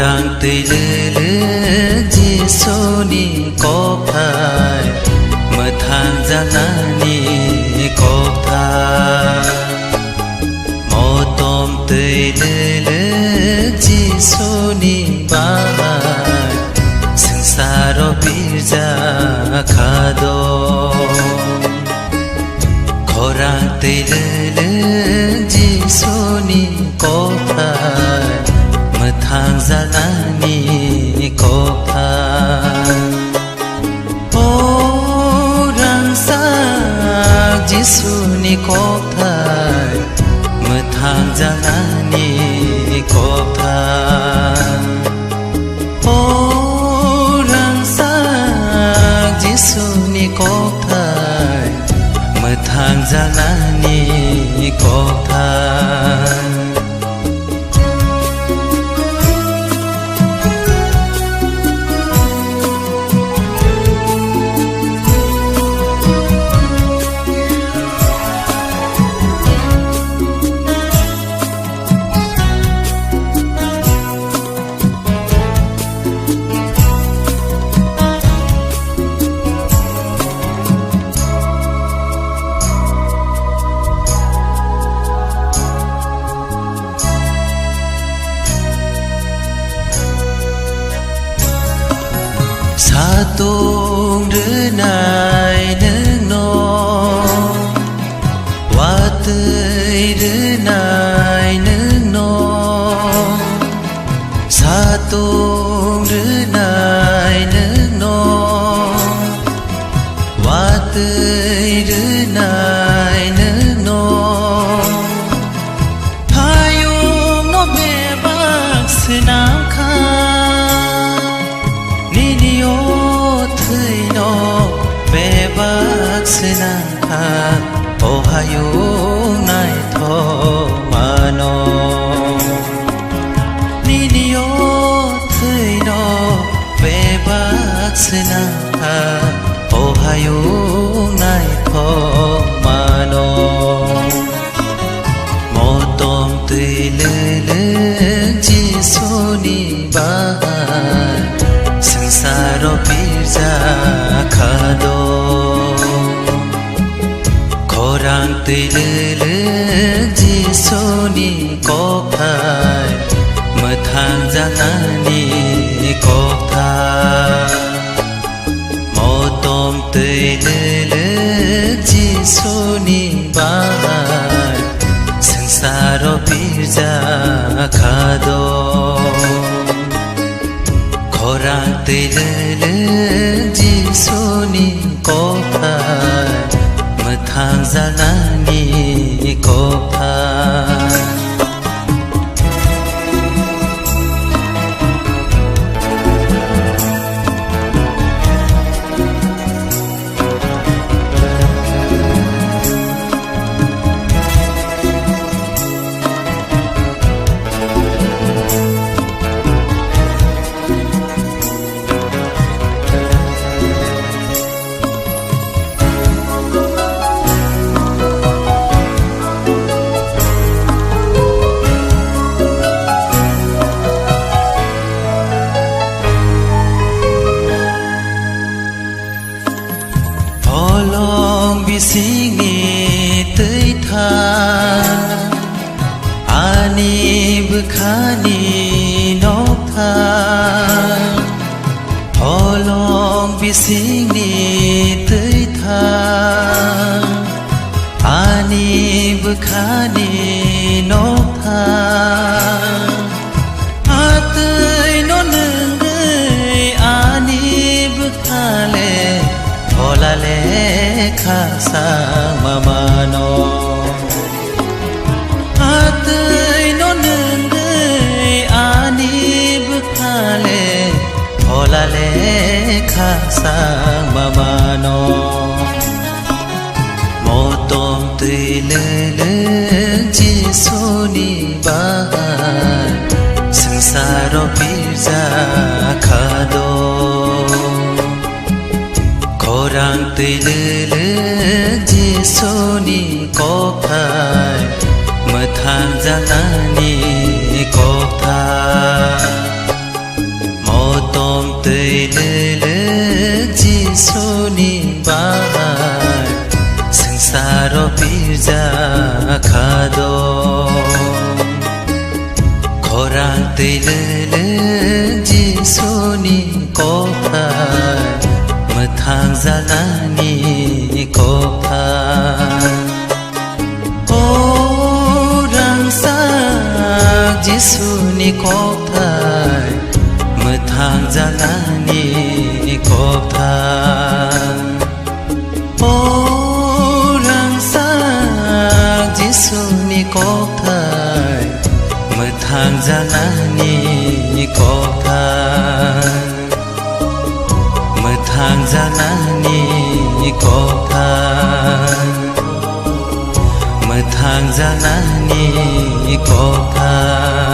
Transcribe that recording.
Khorang tươi lư Giê-xu-ni có phải mở thang ra nani có tha mô tôm tươi lư Giê-xu-ni bài sừng xa ro bir ra kha do Khorang tươi lư Giê-xu-ni có phải mở thang ra nani có phải ô rang sa Giê-xu-ni có phải mở thang ra nani có phải ô rang sa Giê-xu-ni có phải mở thang ra nani có phải sa tung rư nai nương no wa tươi rư nai nương no sa tung rư nai nương no wa tươi rư nai nương no thayung no me bak sinam kha bác sena ô hayu nai tho ma no ni ni o thui no be bác sena ô hayu nai tho ma no mo tom tui lư Giê-xu-ni ba sừng xa ro bir ra kha do Khorang tươi lư Giê-xu-ni có phải mở thang ra nani có tha mô tôm tươi lư Giê-xu-ni bài sừng xa ro bir ra kha do Khorang tươi lư Giê-xu-ni có phải mở thang ra nani có phải sinh ni tới tha ani bukhani nop tha holong bi sinh ni tới tha ani bukhani nop tha atơi nó nương người ani bukhale thola le kha sang mama no atơi nó nương người ani bukhale thola le kha sang mama no mo tom tươi lư Giê-xu-ni bài sừng xa ro bir ra kha do Khorang tươi lư Giê-xu-ni có phải mở thang ra nani có tha गैलोलो जिसुनि कफार मोथां जानानि कफार जिसुनि कफार मोथां जानानि कफार जिसुनि कफार मोथां जानानि कफार मोथां जानानि कफार मोथां जानानि कफार